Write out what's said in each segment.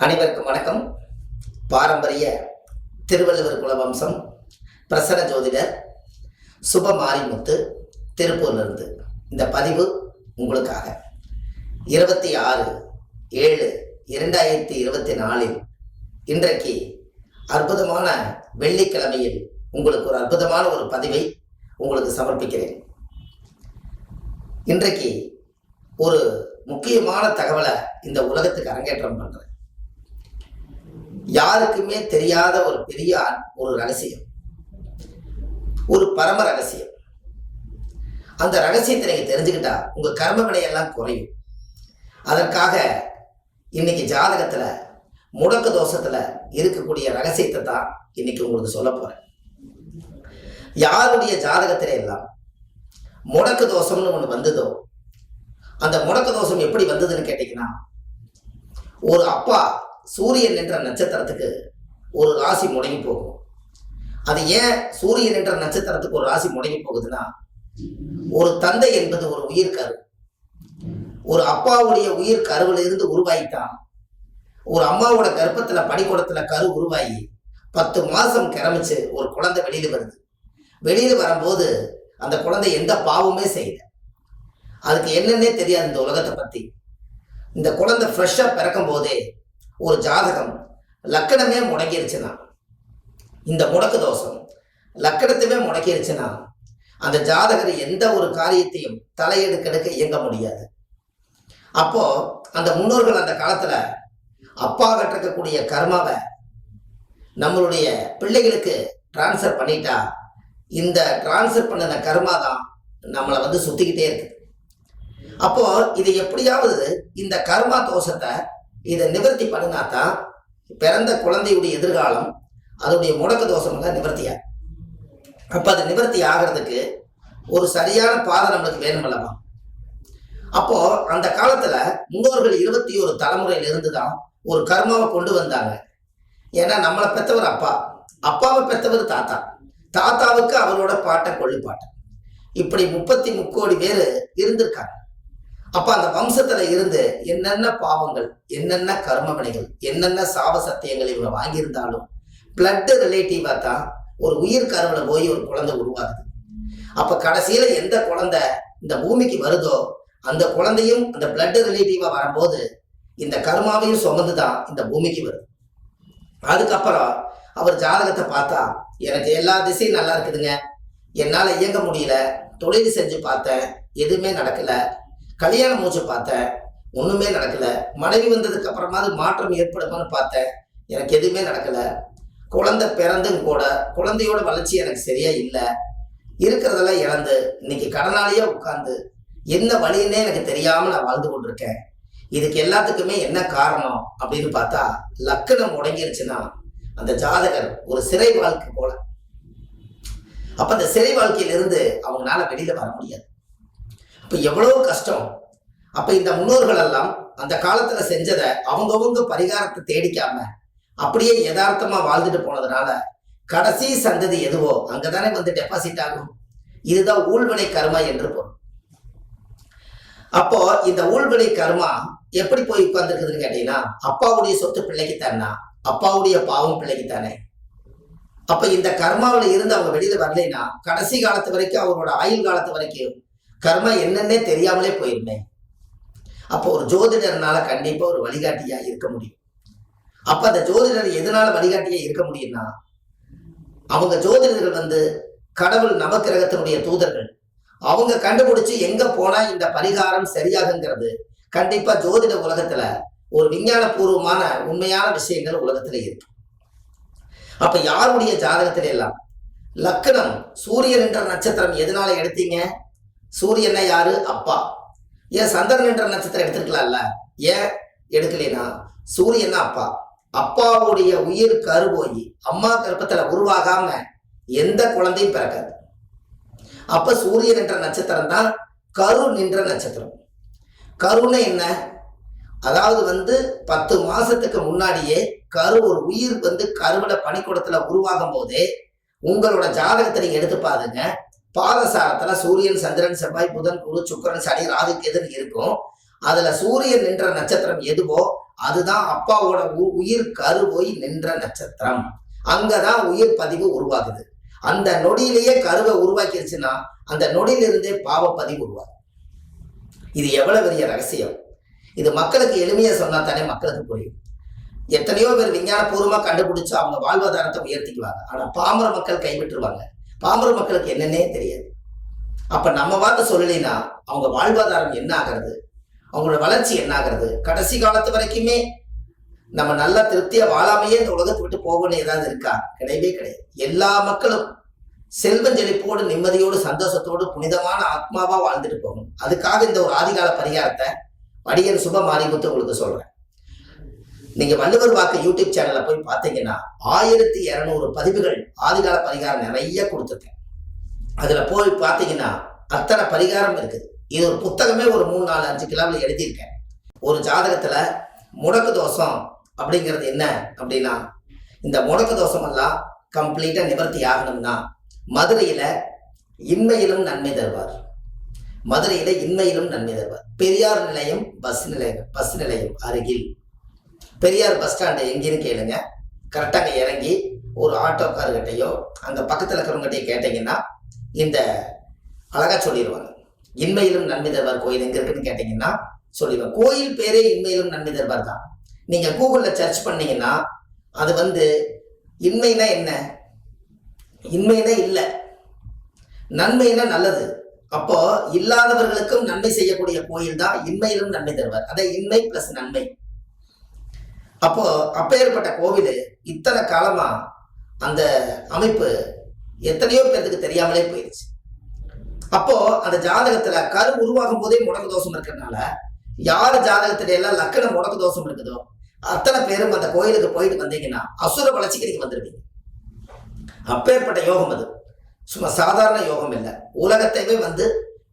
அனைவருக்கும் வணக்கம். பாரம்பரிய திருவள்ளுவர் குலவம்சம் பிரசன்ன ஜோதிடர் சுபமாரிமுத்து திருப்பூர்லிருந்து இந்த பதிவு உங்களுக்காக 26/7/2024 இன்றைக்கு அற்புதமான வெள்ளிக்கிழமையில் உங்களுக்கு ஒரு அற்புதமான ஒரு பதிவை உங்களுக்கு சமர்ப்பிக்கிறேன். இன்றைக்கு ஒரு முக்கியமான தகவலை இந்த உலகத்துக்கு அரங்கேற்றம் பண்றேன். யாருக்குமே தெரியாத ஒரு பெரிய ஒரு ரகசியம், ஒரு பரம ரகசியம். அந்த ரகசியத்தை நீங்க தெரிஞ்சுக்கிட்டா உங்க கர்ம வினையெல்லாம் குறையும். அதற்காக இன்னைக்கு ஜாதகத்துல முடக்கு தோஷத்துல இருக்கக்கூடிய ரகசியத்தை தான் இன்னைக்கு உங்களுக்கு சொல்ல போறேன். யாருடைய ஜாதகத்தில எல்லாம் முடக்கு தோஷம்னு ஒண்ணு வந்ததோ, அந்த முடக்கு தோஷம் எப்படி வந்ததுன்னு கேட்டீங்கன்னா, ஒரு அப்பா சூரியன் என்ற நட்சத்திரத்துக்கு ஒரு ராசி முடங்கி போகும். அது ஏன் சூரியன் என்ற நட்சத்திரத்துக்கு ஒரு ராசி முடங்கி போகுதுன்னா, ஒரு தந்தை என்பது ஒரு உயிர் கரு. ஒரு அப்பாவுடைய உயிர் கருவில் இருந்து உருவாயிட்டான். ஒரு அம்மாவோட கர்ப்பத்துல பனிக்கூடத்துல கரு உருவாகி 10 மாசம் கிளம்பிச்சு ஒரு குழந்தை வெளியில வருது. வெளியில வரும்போது அந்த குழந்தை எந்த பாவமே செய்யல. அதுக்கு என்னன்னே தெரியாது இந்த உலகத்தை பத்தி. இந்த குழந்தை ஃப்ரெஷ்ஷா பிறக்கும் போதே ஒரு ஜாதகம் லக்கணமே முடங்கிருச்சுன்னா, இந்த முடக்கு தோஷம் லக்கணத்துமே முடக்கிருச்சுன்னா, அந்த ஜாதகர் எந்த ஒரு காரியத்தையும் தலையெடுக்கெடுக்க இயங்க முடியாது. அப்போ அந்த முன்னோர்கள் அந்த காலத்துல அப்பா கட்டிருக்கக்கூடிய கர்மாவை நம்மளுடைய பிள்ளைகளுக்கு டிரான்ஸ்ஃபர் பண்ணிட்டா, இந்த டிரான்ஸ்ஃபர் பண்ண கர்மா தான் நம்மளை வந்து சுத்திக்கிட்டே இருக்கு. அப்போ இதை எப்படியாவது இந்த கர்மா தோஷத்தை இதை நிவர்த்தி பண்ணினாத்தான் பிறந்த குழந்தையுடைய எதிர்காலம் அதோடைய முடக்கு தோஷமாக நிவர்த்தியா. அப்ப அது நிவர்த்தி ஆகிறதுக்கு ஒரு சரியான பாதை நம்மளுக்கு வேணும் அல்லவா. அப்போ அந்த காலத்துல முன்னோர்கள் 21 தலைமுறையில இருந்துதான் ஒரு கர்மாவை கொண்டு வந்தாங்க. ஏன்னா நம்மளை பெற்றவர் அப்பா, அப்பாவை பெற்றவர் தாத்தா, தாத்தாவுக்கு அவரோட பாட்டன் கொள்ளு பாட்டன், இப்படி 33 கோடி பேர் இருந்திருக்காங்க. அப்ப அந்த வம்சத்துல இருந்து என்னென்ன பாவங்கள், என்னென்ன கர்ம வினைகள், என்னென்ன சாப சத்தியங்கள் இவங்க வாங்கியிருந்தாலும் பிளட் ரிலேட்டிவா தான் ஒரு உயிர் கருவுல போய் ஒரு குழந்தை உருவாகுது. அப்ப கடைசியில எந்த குழந்தை இந்த பூமிக்கு வருதோ அந்த குழந்தையும் அந்த பிளட் ரிலேட்டிவா வரும்போது இந்த கர்மாவையும் சுமந்துதான் இந்த பூமிக்கு வருது. அதுக்கப்புறம் அவர் ஜாதகத்தை பார்த்தா, எனக்கு எல்லா திசையும் நல்லா இருக்குதுங்க, என்னால இயங்க முடியல, தொழில் செஞ்சு பார்த்தேன் எதுவுமே நடக்கல, கல்யாணம் மூச்சு பார்த்தேன் ஒண்ணுமே நடக்கல, மனைவி வந்ததுக்கு அப்புறமாவது மாற்றம் ஏற்படுமான்னு பார்த்தேன் எனக்கு எதுவுமே நடக்கல, குழந்தை பிறந்தும் கூட குழந்தையோட வளர்ச்சி எனக்கு சரியா இல்லை, இருக்கிறதெல்லாம் இழந்து இன்னைக்கு கடனாலேயே உட்கார்ந்து என்ன வழின்னே எனக்கு தெரியாம நான் வாழ்ந்து கொண்டிருக்கேன். இதுக்கு எல்லாத்துக்குமே என்ன காரணம் அப்படின்னு பார்த்தா, லக்கணம் முடங்கிருச்சுன்னா அந்த ஜாதகர் ஒரு சிறை வாழ்க்கை போல. அப்ப அந்த சிறை வாழ்க்கையிலிருந்து அவங்களால வெளியில வர முடியாது. அப்ப எவ்வளவு கஷ்டம். அப்ப இந்த முன்னோர்கள் எல்லாம் அந்த காலத்துல செஞ்சதை அவங்கவுங்க பரிகாரத்தை தேடிக்காம அப்படியே யதார்த்தமா வாழ்ந்துட்டு போனதுனால கடைசி சந்ததி எதுவோ அங்கதானே வந்து டெபாசிட் ஆகும். இதுதான் ஊழ்வினை கர்மா என்று பொருள். அப்போ இந்த ஊழ்வினை கர்மா எப்படி போய் உட்கார்ந்துருக்குதுன்னு கேட்டீங்கன்னா, அப்பாவுடைய சொத்து பிள்ளைக்கு தானா, அப்பாவுடைய பாவம் பிள்ளைக்கு தானே. அப்ப இந்த கர்மாவில இருந்து அவங்க வெளியில வரலைன்னா கடைசி காலத்து வரைக்கும், அவரோட ஆயுள் காலத்து வரைக்கும் கர்மா என்னன்னே தெரியாமலே போயிருந்தேன். அப்போ ஒரு ஜோதிடர்னால கண்டிப்பா ஒரு வழிகாட்டியா இருக்க முடியும். அப்ப அந்த ஜோதிடர் எதனால வழிகாட்டியா இருக்க முடியும்னா, அவங்க ஜோதிடர்கள் வந்து கடவுள் நவக்கிரகத்தினுடைய தூதர்கள். அவங்க கண்டுபிடிச்சு எங்க போனா இந்த பரிகாரம் சரியாகுங்கிறது கண்டிப்பா ஜோதிட உலகத்துல ஒரு விஞ்ஞான பூர்வமான உண்மையான விஷயங்கள் உலகத்துல இருக்கு. அப்ப யாருடைய ஜாதகத்தில எல்லாம் லக்கணம் சூரியன் என்ற நட்சத்திரம் எதனால எடுத்தீங்க? சூரியனை யாரு? அப்பா. ஏன் சந்திரன் என்ற நட்சத்திரம் எடுத்திருக்கலாம்ல, ஏன் எடுக்கலைன்னா சூரியன் அப்பா. அப்பாவுடைய உயிர் கரு போய் அம்மா கர்ப்பத்துல உருவாகாம எந்த குழந்தையும் பிறக்காது. அப்ப சூரியன் என்ற நட்சத்திரம் தான் கரு நின்ற நட்சத்திரம். கருன்னு என்ன? அதாவது வந்து 10 மாசத்துக்கு முன்னாடியே கரு ஒரு உயிர் வந்து கருவில பனிக்கூடத்துல உருவாகும் போதே உங்களோட ஜாதகத்தை நீங்க எடுத்து பாருங்க. பாதசாரத்துல சூரியன், சந்திரன், செவ்வாய், புதன், குரு, சுக்கிரன், சனி, ராகு, கேது இருக்கும். அதுல சூரியன் நின்ற நட்சத்திரம் எதுவோ அதுதான் அப்பாவோட உயிர் கருவோய் நின்ற நட்சத்திரம். அங்கதான் உயிர் பதிவு உருவாகுது. அந்த நொடியிலேயே கருவை உருவாக்கிருச்சுன்னா அந்த நொடியிலிருந்தே பாவ பதிவு உருவாகும். இது எவ்வளவு பெரிய ரகசியம்! இது மக்களுக்கு எளிமையா சொன்னா தானே மக்களுக்கு புரியும். எத்தனையோ பேர் விஞ்ஞானபூர்வமா கண்டுபிடிச்சு அவங்க வாழ்வாதாரத்தை உயர்த்திக்குவாங்க. ஆனா பாமர மக்கள் கைவிட்டுருவாங்க. பாமர மக்களுக்கு என்னன்னே தெரியாது. அப்ப நம்ம வார்த்தை சொல்லலைன்னா அவங்க வாழ்வாதாரம் என்ன ஆகிறது, அவங்களோட வளர்ச்சி என்ன ஆகிறது, கடைசி காலத்து வரைக்குமே நம்ம நல்லா திருப்தியா வாழாமையே இந்த உலகத்தை விட்டு போகணும்னு ஏதாவது இருக்கா? கிடையவே கிடையாது. எல்லா மக்களும் செல்வம் செழிப்போடு நிம்மதியோடு சந்தோஷத்தோடு புனிதமான ஆத்மாவா வாழ்ந்துட்டு போகணும். அதுக்காக இந்த ஒரு ஆதிகால பரிகாரத்தை வடிகன் சுப மாரிமுத்து உங்களுக்கு சொல்றேன். நீங்க வள்ளுவர் வாக்கு யூடியூப் சேனல்ல போய் பார்த்தீங்கன்னா 1200 பதிவுகள் ஆதிகால பரிகாரம் நிறைய கொடுத்துருக்கேன். அதுல போய் பார்த்தீங்கன்னா அத்தனை பரிகாரம் இருக்குது. இது ஒரு புத்தகமே ஒரு 3, 4, 5 கிலோவில் எழுதியிருக்கேன். ஒரு ஜாதகத்துல முடக்கு தோஷம் அப்படிங்கிறது என்ன அப்படின்னா, இந்த முடக்கு தோஷம் எல்லாம் கம்ப்ளீட்டா நிவர்த்தி ஆகணும்னா மதுரையில இன்மையிலும் நன்மை தருவார். மதுரையில இன்மையிலும் நன்மை தருவார். பெரியார் நிலையம் பஸ் நிலையம் அருகில், பெரியார் பஸ் ஸ்டாண்டு எங்கேன்னு கேளுங்க. கரெக்டாக இறங்கி ஒரு ஆட்டோக்காரர்கிட்டையோ அங்க பக்கத்துல இருக்கிறவங்ககிட்டயோ கேட்டீங்கன்னா இந்த அழகா சொல்லிடுவாங்க. இன்மையிலும் நன்மை தருவார் கோயில் எங்க இருக்குன்னு கேட்டீங்கன்னா சொல்லிடுவாங்க. கோயில் பேரே இன்மையிலும் நன்மை தருவார் தான். நீங்க கூகுள்ல சர்ச் பண்ணீங்கன்னா அது இன்மைனா என்ன, இன்மைனா இல்லை, நன்மைனா நல்லது. அப்போ இல்லாதவர்களுக்கும் நன்மை செய்யக்கூடிய கோயில் தான் இன்மையிலும் நன்மை தருவார். அதை இன்மை பிளஸ் நன்மை. அப்போ அப்பேற்பட்ட கோவில் இத்தனை காலமா அந்த அமைப்பு எத்தனையோ பேருக்கு தெரியாமலே போயிடுச்சு. அப்போ அந்த ஜாதகத்துல கரு உருவாகும் போதே முடக்கு தோஷம் இருக்கிறதுனால யார் ஜாதகத்துல எல்லாம் லக்கணம் முடக்கு தோஷம் இருக்குதோ அத்தனை பேரும் அந்த கோயிலுக்கு போயிட்டு வந்தீங்கன்னா அசுர வளர்ச்சிக்கு நீங்க வந்துருவீங்க. அப்பேற்பட்ட யோகம் அது சும்மா சாதாரண யோகம் இல்லை. உலகத்தையே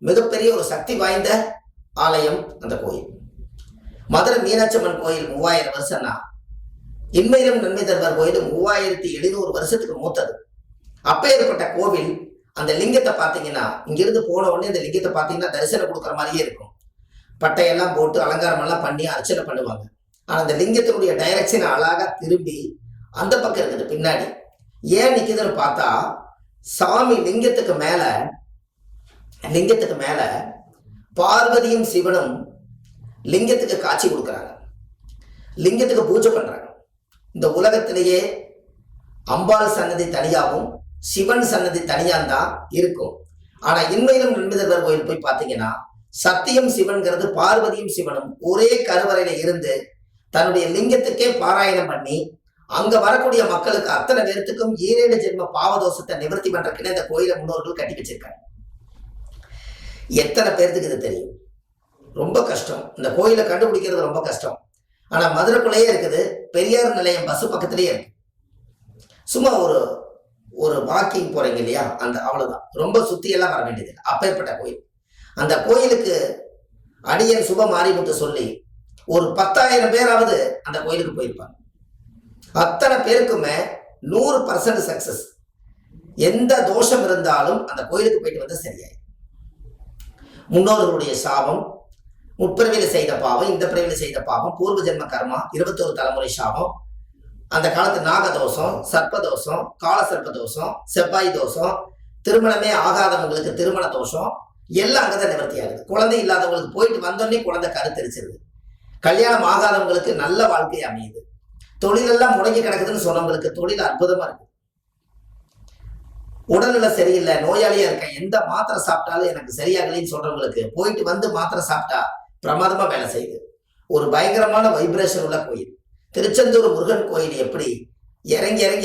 மிகப்பெரிய ஒரு சக்தி வாய்ந்த ஆலயம் அந்த கோயில். மதுரை மீனாட்சி அம்மன் கோயில் 3000 வருஷம்னா இன்மையிலும் நன்மை தருவார் கோயில் 3700 வருஷத்துக்கு மூத்தது. அப்பேற்பட்ட கோவில் அந்த லிங்கத்தை பார்த்தீங்கன்னா இங்கிருந்து போன உடனே இந்த லிங்கத்தை பார்த்தீங்கன்னா தரிசனம் கொடுக்குற மாதிரியே இருக்கும். பட்டையெல்லாம் போட்டு அலங்காரம் எல்லாம் பண்ணி அர்ச்சனை பண்ணுவாங்க. ஆனா அந்த லிங்கத்தினுடைய டைரக்ஷன் அழகா திரும்பி அந்த பக்கம் இருக்குது. பின்னாடி ஏன் நிக்குதுன்னு பார்த்தா சாமி லிங்கத்துக்கு மேல பார்வதியும் சிவனும் லிங்கத்துக்கு காட்சி கொடுக்குறாங்க, லிங்கத்துக்கு பூஜை பண்றாங்க. இந்த உலகத்திலேயே அம்பாள் சன்னதி தனியாகவும் சிவன் சன்னதி தனியாந்தான் இருக்கும். ஆனா இன்மையிலும் நன்மை தருவார் கோயில் போய் பார்த்தீங்கன்னா சத்தியம் சிவன்கிறது பார்வதியும் சிவனும் ஒரே கருவறையில இருந்து தன்னுடைய லிங்கத்துக்கே பாராயணம் பண்ணி அங்க வரக்கூடிய மக்களுக்கு அத்தனை பேர்த்துக்கும் 7 ஜென்ம பாவதோஷத்தை நிவர்த்தி பண்றதுக்குன்னு இந்த கோயிலை முன்னோர்கள் கட்டி வச்சிருக்காங்க. எத்தனை பேர்த்துக்கு இது தெரியும்? ரொம்ப கஷ்டம். இந்த கோயிலை கண்டுபிடிக்கிறது ரொம்ப கஷ்டம். ஆனா மதுரைக்குள்ளேயே இருக்குது. பெரியார் நிலையம் பஸ் பக்கத்திலேயே இருக்கு. சும்மா ஒரு வாக்கிங் போறீங்க இல்லையா, அந்த அவ்வளவுதான். ரொம்ப சுத்தியெல்லாம் வர வேண்டியது. அப்பேற்பட்ட கோயில். அந்த கோயிலுக்கு அடியன் சுப மாரிமுத்து சொல்லி ஒரு 10,000 பேராவது அந்த கோயிலுக்கு போயிருப்பாங்க. அத்தனை பேருக்குமே 100% சக்சஸ். எந்த தோஷம் இருந்தாலும் அந்த கோயிலுக்கு போயிட்டு சரியாய். முன்னோர்களுடைய சாபம், முற்பிறவில செய்த பாவம், இந்த பிறவில செய்த பாவம், பூர்வ ஜென்ம கர்மா, 21 தலைமுறை சாபம், அந்த காலத்து நாகதோஷம், சர்ப்பதோஷம், கால சர்ப்ப தோஷம், செவ்வாய் தோஷம், திருமணமே ஆகாதவங்களுக்கு திருமண தோஷம் எல்லாம் அங்கதான் நிவர்த்தி ஆகுது. குழந்தை இல்லாதவங்களுக்கு போயிட்டு வந்தோடனே குழந்தை கருத்தரிச்சிருது. கல்யாணம் ஆகாதவங்களுக்கு நல்ல வாழ்க்கை அமையுது. தொழிலெல்லாம் முடங்கி கிடக்குதுன்னு சொன்னவங்களுக்கு தொழில் அற்புதமா இருக்கு. உடல்நிலை சரியில்லை, நோயாளியா இருக்கேன், எந்த மாத்திரை சாப்பிட்டாலும் எனக்கு சரியாகலன்னு சொல்றவங்களுக்கு போயிட்டு மாத்திரை சாப்பிட்டா பிரமாதமா வேலை செய்யுது. ஒரு பயங்கரமான வைப்ரேஷன் உள்ள கோயில். திருச்செந்தூர் முருகன் கோயில் எப்படி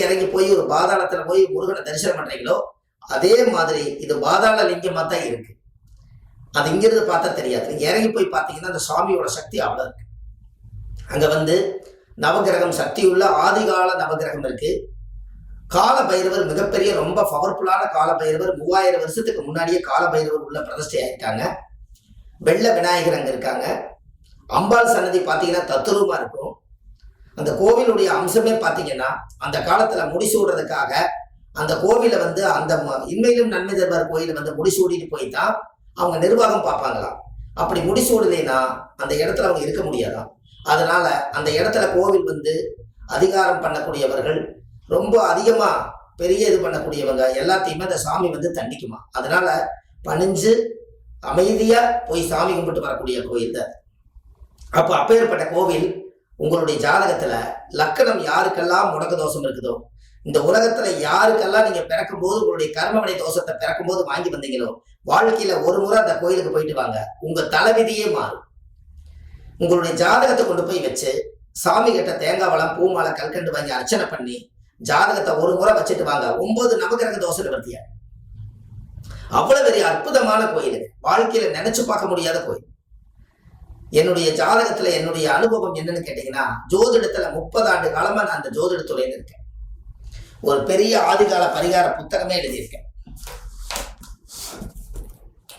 இறங்கி போய் ஒரு பாதாளத்துல போய் முருகனை தரிசனம் பண்றீங்களோ அதே மாதிரி இது பாதாள லிங்கமா தான் இருக்கு. அது இங்கிருந்து பார்த்தா தெரியாது. நீங்க இறங்கி போய் பார்த்தீங்கன்னா அந்த சுவாமியோட சக்தி அவ்வளவு இருக்கு. அங்க நவகிரகம் சக்தியுள்ள ஆதிகால நவகிரகம் இருக்கு. கால பைரவர் மிகப்பெரிய ரொம்ப பவர்ஃபுல்லான கால பைரவர் 3000 வருஷத்துக்கு முன்னாடியே கால பைரவர் உள்ள பிரதிஷ்டை ஆயிட்டாங்க. வெள்ள விநாயகர் அங்க இருக்காங்க. அம்பாள் சன்னதி பார்த்தீங்கன்னா தத்துரூபமா இருக்கும். அந்த கோவிலுடைய அம்சமே பார்த்தீங்கன்னா அந்த காலத்துல முடிசூடுறதுக்காக அந்த கோவில அந்த இன்மையிலும் நன்மை தருவார் கோயில முடிசூடிட்டு போய்தான் அவங்க நிர்வாகம் பார்ப்பாங்களாம். அப்படி முடிசூடலைன்னா அந்த இடத்துல அவங்க இருக்க முடியாதான். அதனால அந்த இடத்துல கோவில் வந்து அதிகாரம் பண்ணக்கூடியவர்கள் ரொம்ப அதிகமா பெரிய இது பண்ணக்கூடியவங்க எல்லாத்தையுமே அந்த சாமி வந்து தண்டிக்குமா. அதனால பணிஞ்சு அமைதியா போய் சாமி கும்பிட்டு வரக்கூடிய கோயில் தான். அப்போ அப்பேற்பட்ட கோவில் உங்களுடைய ஜாதகத்துல லக்கணம் யாருக்கெல்லாம் முடக்க தோஷம் இருக்குதோ, இந்த உலகத்துல யாருக்கெல்லாம் நீங்க பிறக்கும் போது உங்களுடைய கர்மவினை தோஷத்தை பிறக்கும் போது வாங்கி வந்தீங்களோ, வாழ்க்கையில ஒரு முறை அந்த கோயிலுக்கு போயிட்டு வாங்க, உங்க தலைவிதியே மாறும். உங்களுடைய ஜாதகத்தை கொண்டு போய் வச்சு சாமி கிட்ட தேங்காய் வளம் பூமாலை கல்கண்டு வாங்கி அர்ச்சனை பண்ணி ஜாதகத்தை ஒரு முறை வச்சுட்டு வாங்க. 9 நவகிரக தோஷ நிவர்த்தியா. அவ்வளவு பெரிய அற்புதமான கோயில், வாழ்க்கையில நினைச்சு பார்க்க முடியாத கோயில். என்னுடைய ஜாதகத்துல என்னுடைய அனுபவம் என்னன்னு கேட்டீங்கன்னா, ஜோதிடத்துல 30 ஆண்டு காலமா நான் அந்த ஜோதிடத்துறையில இருக்கேன். ஒரு பெரிய ஆதிகால பரிகார புத்தகமே எழுதியிருக்கேன்.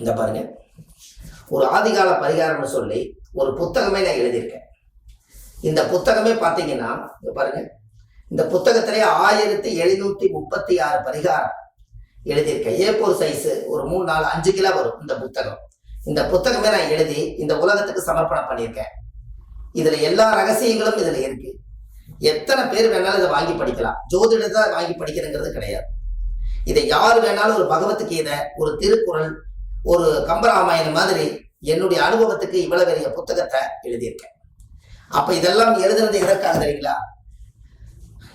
இந்த பாருங்க, ஒரு ஆதிகால பரிகாரம்னு சொல்லி ஒரு புத்தகமே நான் எழுதியிருக்கேன். இந்த புத்தகமே பார்த்தீங்கன்னா பாருங்க, இந்த புத்தகத்திலே 1736 பரிகாரம் எழுதியிருக்கேன். A4 சைஸ் ஒரு 3, 4, 5 கிலோ வரும் இந்த புத்தகம். இந்த புத்தகமே நான் எழுதி இந்த உலகத்துக்கு சமர்ப்பணம் பண்ணியிருக்கேன். இதுல எல்லா ரகசியங்களும் இதுல இருக்கு. எத்தனை பேர் வேணாலும் இதை வாங்கி படிக்கலாம். ஜோதிடத்தை வாங்கி படிக்கிறதுங்கிறது கிடையாது. இதை யார் வேணாலும் ஒரு பகவத்கீதை, ஒரு திருக்குறள், ஒரு கம்பராமாயணம் மாதிரி என்னுடைய அனுபவத்துக்கு இவ்வளவு பெரிய புத்தகத்தை எழுதியிருக்கேன். அப்ப இதெல்லாம் எழுதுறது எதற்காக தெரியுங்களா?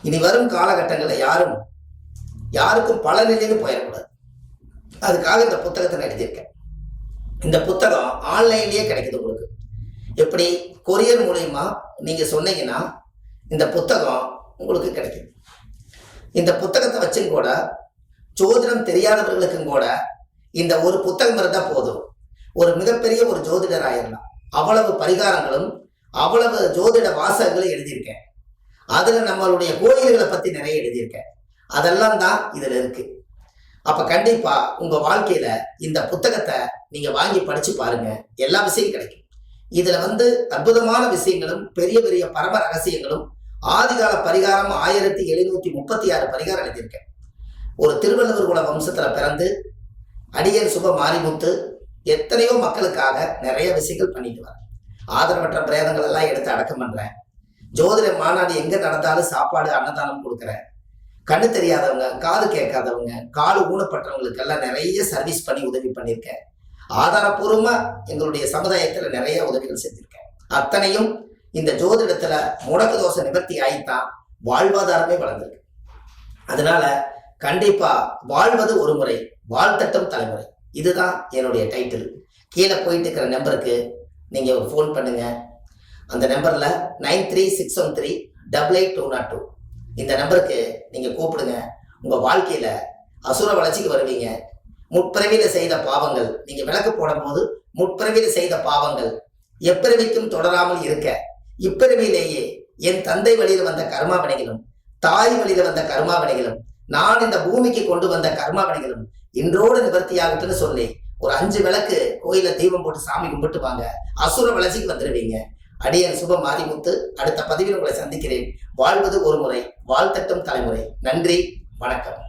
இனி வரும் காலகட்டங்களில் யாருக்கும் பலனிலைன்னு போயிடக்கூடாது. அதுக்காக இந்த புத்தகத்தை நான் எழுதியிருக்கேன். இந்த புத்தகம் ஆன்லைன்லயே கிடைக்குது உங்களுக்கு. எப்படி? கொரியர் மூலயமா நீங்க சொன்னீங்கன்னா இந்த புத்தகம் உங்களுக்கு கிடைக்கும். இந்த புத்தகத்தை வச்சும் கூட ஜோதிடம் தெரியாதவர்களுக்கும் கூட இந்த ஒரு புத்தகம் இருந்தா போதும், ஒரு மிகப்பெரிய ஒரு ஜோதிடர் ஆயிடலாம். அவ்வளவு பரிகாரங்களும் அவ்வளவு ஜோதிட வாசகங்களும் எழுதியிருக்கேன். அதுல நம்மளுடைய கோயில்களை பத்தி நிறைய எழுதியிருக்கேன். அதெல்லாம் தான் இதுல இருக்கு. அப்ப கண்டிப்பா உங்க வாழ்க்கையில இந்த புத்தகத்தை நீங்க வாங்கி படிச்சு பாருங்க, எல்லா விஷயம் கிடைக்கும். இதுல வந்து அற்புதமான விஷயங்களும் பெரிய பெரிய பரம ரகசியங்களும் ஆதிகால பரிகாரம் 1736 பரிகாரம் எழுதியிருக்கேன். ஒரு திருவள்ளுவர் குல வம்சத்துல பிறந்து அடியன் சுப மாரிமுத்து எத்தனையோ மக்களுக்காக நிறைய விஷயங்கள் பண்ணிட்டு வரேன். ஆதரவற்ற பிரேதங்கள் எல்லாம் எடுத்து அடக்கம் பண்றேன். ஜோதிட மாநாடு எங்க நடந்தாலும் சாப்பாடு அன்னதானம் கொடுக்குறேன். கண்ணு தெரியாதவங்க, காது கேட்காதவங்க, காடு ஊனப்பட்டவங்களுக்கு எல்லாம் நிறைய சர்வீஸ் பண்ணி உதவி பண்ணியிருக்கேன். ஆதாரபூர்வமா எங்களுடைய சமுதாயத்துல நிறைய உதவிகள் செஞ்சிருக்கேன். அத்தனையும் இந்த ஜோதிடத்துல முடக்கு தோஷ நிவர்த்தி ஆயித்தான் வாழ்வாதாரமே வளர்ந்திருக்கு. அதனால கண்டிப்பா வாழ்வது ஒரு முறை, வாழ்த்தட்டும் தலைமுறை, இதுதான் என்னுடைய டைட்டில். கீழே போயிட்டு இருக்கிற நம்பருக்கு நீங்க ஒரு ஃபோன் பண்ணுங்க. அந்த நம்பர்ல 9361388202 இந்த நம்பருக்கு நீங்க கூப்பிடுங்க. உங்க வாழ்க்கையில அசுர வளர்ச்சிக்கு வருவீங்க. முற்பிறவியில செய்த பாவங்கள் நீங்க விளக்கு போடும் போது முற்பிறவியில செய்த பாவங்கள் எப்பிறவிக்கும் தொடராமல் இருக்க, இப்பிறவியிலேயே என் தந்தை வழியில வந்த கர்மாவினைகளும் தாய் வழியில வந்த கர்மாவினைகளும் நான் இந்த பூமிக்கு கொண்டு வந்த கர்மாவினைகளும் இன்றோடு நிவர்த்தியாகட்டுன்னு சொல்லி ஒரு 5 விளக்கு கோயில தீபம் போட்டு சாமி கும்பிட்டு வாங்க. அசுர வளர்ச்சிக்கு வந்துடுவீங்க. அடியன் சுப மாரிமுத்து அடுத்த பதிவில் உங்களை சந்திக்கிறேன். வாழ்வது ஒரு முறை, வாழ்த்தட்டும் தலைமுறை. நன்றி, வணக்கம்.